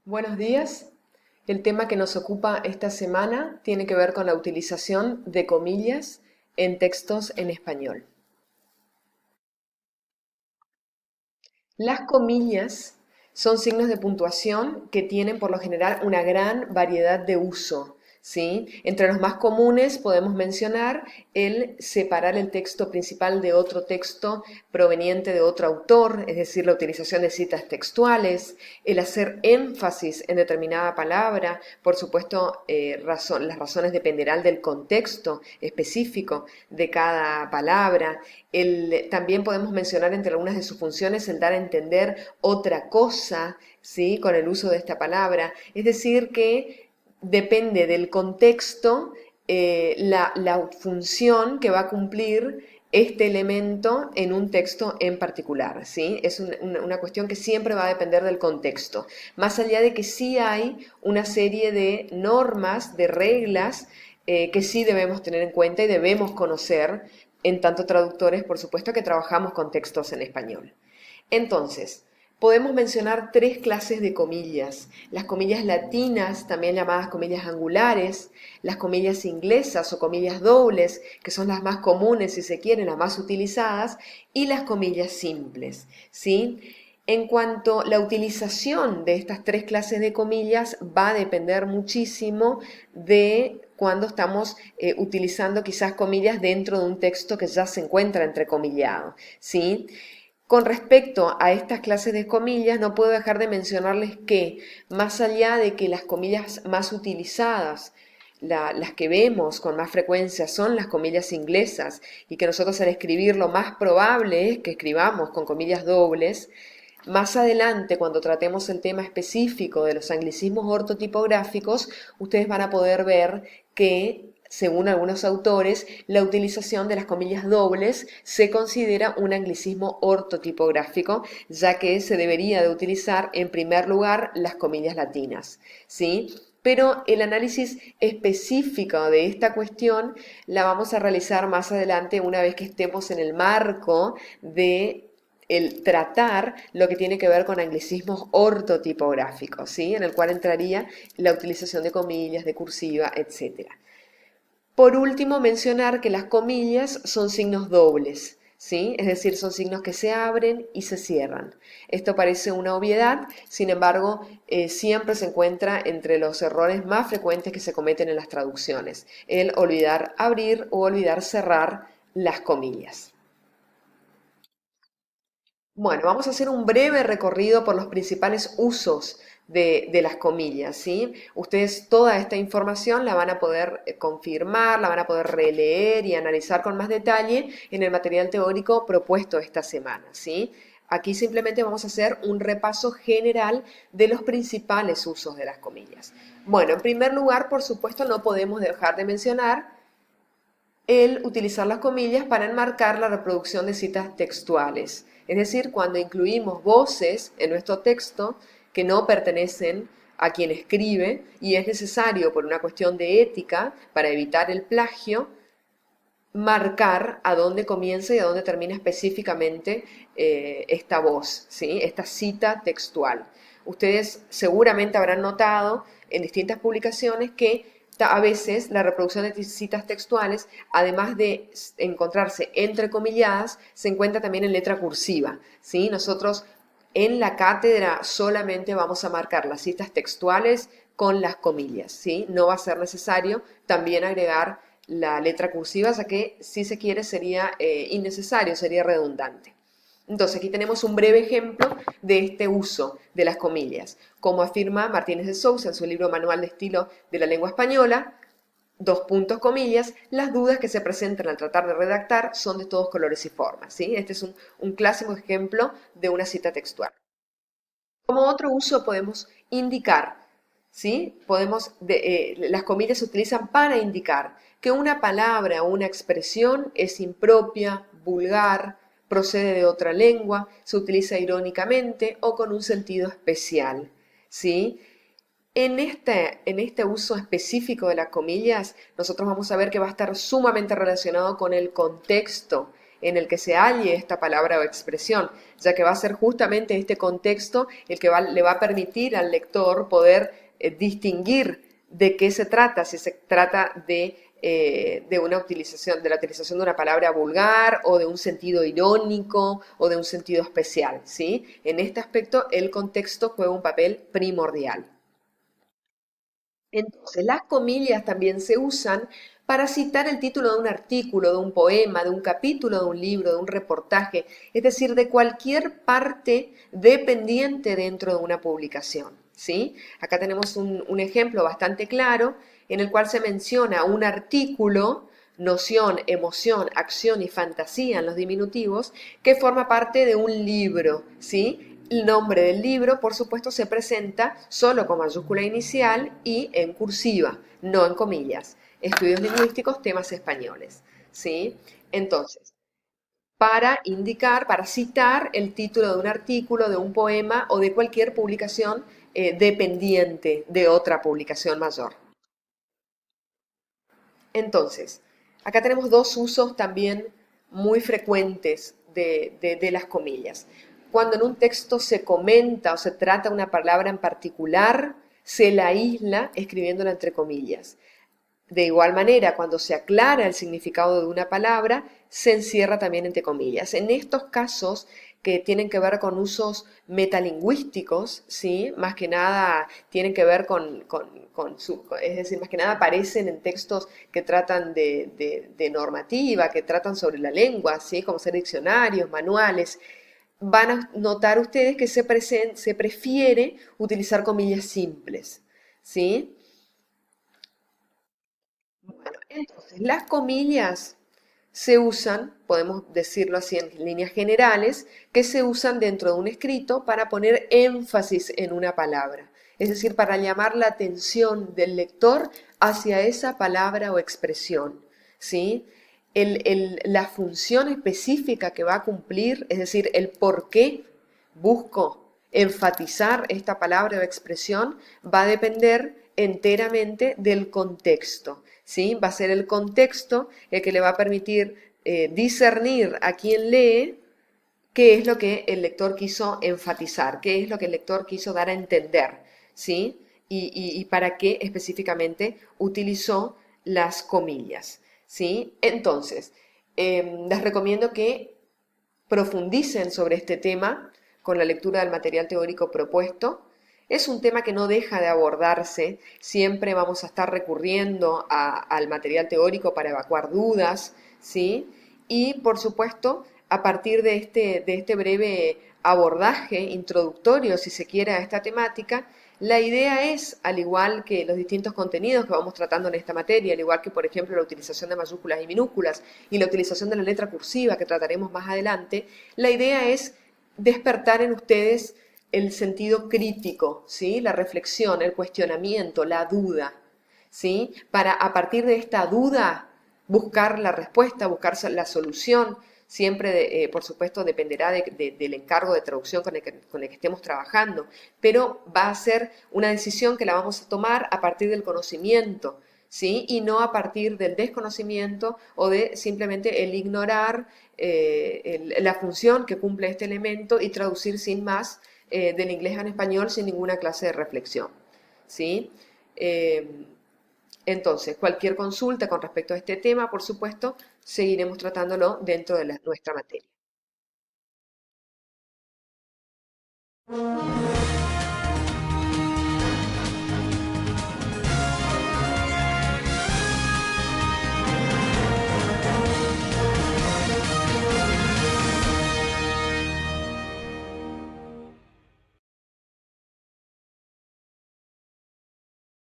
Buenos días. El tema que nos ocupa esta semana tiene que ver con la utilización de comillas en textos en español. Las comillas son signos de puntuación que tienen por lo general una gran variedad de uso, ¿sí? Entre los más comunes podemos mencionar el separar el texto principal de otro texto proveniente de otro autor, es decir, la utilización de citas textuales, el hacer énfasis en determinada palabra, por supuesto, las razones dependerán del contexto específico de cada palabra. También podemos mencionar entre algunas de sus funciones el dar a entender otra cosa, ¿sí? Con el uso de esta palabra. Es decir, que depende del contexto la función que va a cumplir este elemento en un texto en particular, ¿sí? Es una cuestión que siempre va a depender del contexto, más allá de que sí hay una serie de normas, de reglas que sí debemos tener en cuenta y debemos conocer en tanto traductores, por supuesto, que trabajamos con textos en español. Entonces, podemos mencionar tres clases de comillas. Las comillas latinas, también llamadas comillas angulares, las comillas inglesas o comillas dobles, que son las más comunes, si se quieren, las más utilizadas, y las comillas simples, ¿sí? En cuanto a la utilización de estas tres clases de comillas, va a depender muchísimo de cuando estamos utilizando quizás comillas dentro de un texto que ya se encuentra entrecomillado, ¿sí? Con respecto a estas clases de comillas, no puedo dejar de mencionarles que, más allá de que las comillas más utilizadas, las que vemos con más frecuencia son las comillas inglesas y que nosotros al escribir lo más probable es que escribamos con comillas dobles, más adelante, cuando tratemos el tema específico de los anglicismos ortotipográficos, ustedes van a poder ver que, según algunos autores, la utilización de las comillas dobles se considera un anglicismo ortotipográfico, ya que se debería de utilizar en primer lugar las comillas latinas, ¿sí? Pero el análisis específico de esta cuestión la vamos a realizar más adelante una vez que estemos en el marco de el tratar lo que tiene que ver con anglicismos ortotipográficos, ¿sí? En el cual entraría la utilización de comillas, de cursiva, etc. Por último, mencionar que las comillas son signos dobles, ¿sí? Es decir, son signos que se abren y se cierran. Esto parece una obviedad, sin embargo, siempre se encuentra entre los errores más frecuentes que se cometen en las traducciones, el olvidar abrir o olvidar cerrar las comillas. Bueno, vamos a hacer un breve recorrido por los principales usos de las comillas, ¿sí? Ustedes toda esta información la van a poder confirmar, la van a poder releer y analizar con más detalle en el material teórico propuesto esta semana, ¿sí? Aquí simplemente vamos a hacer un repaso general de los principales usos de las comillas. Bueno, en primer lugar, por supuesto, no podemos dejar de mencionar el utilizar las comillas para enmarcar la reproducción de citas textuales. Es decir, cuando incluimos voces en nuestro texto que no pertenecen a quien escribe y es necesario por una cuestión de ética para evitar el plagio, marcar a dónde comienza y a dónde termina específicamente esta voz, ¿sí? Esta cita textual. Ustedes seguramente habrán notado en distintas publicaciones que a veces la reproducción de citas textuales, además de encontrarse entrecomilladas, se encuentra también en letra cursiva, ¿sí? Nosotros en la cátedra solamente vamos a marcar las citas textuales con las comillas, ¿sí? No va a ser necesario también agregar la letra cursiva, ya que si se quiere sería innecesario, sería redundante. Entonces aquí tenemos un breve ejemplo de este uso de las comillas. Como afirma Martínez de Sousa en su libro Manual de Estilo de la Lengua Española, dos puntos, comillas, las dudas que se presentan al tratar de redactar son de todos colores y formas, ¿sí? Este es un clásico ejemplo de una cita textual. Como otro uso podemos indicar, ¿sí? Las comillas se utilizan para indicar que una palabra o una expresión es impropia, vulgar, procede de otra lengua, se utiliza irónicamente o con un sentido especial, ¿sí? En este uso específico de las comillas, nosotros vamos a ver que va a estar sumamente relacionado con el contexto en el que se halle esta palabra o expresión, ya que va a ser justamente este contexto el que le va a permitir al lector poder distinguir de qué se trata, si se trata de una utilización, de la utilización de una palabra vulgar o de un sentido irónico o de un sentido especial, ¿sí? En este aspecto el contexto juega un papel primordial. Entonces, las comillas también se usan para citar el título de un artículo, de un poema, de un capítulo de un libro, de un reportaje, es decir, de cualquier parte dependiente dentro de una publicación, ¿sí? Acá tenemos un ejemplo bastante claro en el cual se menciona un artículo, noción, emoción, acción y fantasía en los diminutivos, que forma parte de un libro, ¿sí? El nombre del libro, por supuesto, se presenta solo con mayúscula inicial y en cursiva, no en comillas. Estudios lingüísticos, temas españoles, ¿sí? Entonces, para indicar, para citar el título de un artículo, de un poema o de cualquier publicación dependiente de otra publicación mayor. Entonces, acá tenemos dos usos también muy frecuentes de las comillas. Cuando en un texto se comenta o se trata una palabra en particular, se la aísla escribiéndola entre comillas. De igual manera, cuando se aclara el significado de una palabra, se encierra también entre comillas. En estos casos que tienen que ver con usos metalingüísticos, ¿sí? Más que nada tienen que ver es decir, más que nada aparecen en textos que tratan de normativa, que tratan sobre la lengua, ¿sí? Como ser diccionarios, manuales. Van a notar ustedes que se prefiere utilizar comillas simples, ¿sí? Bueno, entonces, las comillas se usan, podemos decirlo así en líneas generales, que se usan dentro de un escrito para poner énfasis en una palabra, es decir, para llamar la atención del lector hacia esa palabra o expresión, ¿sí? La función específica que va a cumplir, es decir, el por qué busco enfatizar esta palabra o expresión, va a depender enteramente del contexto, ¿sí? Va a ser el contexto el que le va a permitir discernir a quien lee qué es lo que el lector quiso enfatizar, qué es lo que el lector quiso dar a entender, ¿sí? Y para qué específicamente utilizó las comillas, ¿sí? Entonces, les recomiendo que profundicen sobre este tema con la lectura del material teórico propuesto. Es un tema que no deja de abordarse, siempre vamos a estar recurriendo al material teórico para evacuar dudas, ¿sí? Y por supuesto, a partir de este breve abordaje introductorio, si se quiere, a esta temática, la idea es, al igual que los distintos contenidos que vamos tratando en esta materia, al igual que, por ejemplo, la utilización de mayúsculas y minúsculas y la utilización de la letra cursiva que trataremos más adelante, la idea es despertar en ustedes el sentido crítico, ¿sí? La reflexión, el cuestionamiento, la duda, ¿sí? Para a partir de esta duda buscar la respuesta, buscar la solución. Siempre, por supuesto, dependerá del encargo de traducción con el que estemos trabajando, pero va a ser una decisión que la vamos a tomar a partir del conocimiento, ¿sí? Y no a partir del desconocimiento o de simplemente el ignorar la función que cumple este elemento y traducir sin más del inglés al español sin ninguna clase de reflexión, ¿sí? Entonces, cualquier consulta con respecto a este tema, por supuesto, seguiremos tratándolo dentro de nuestra materia.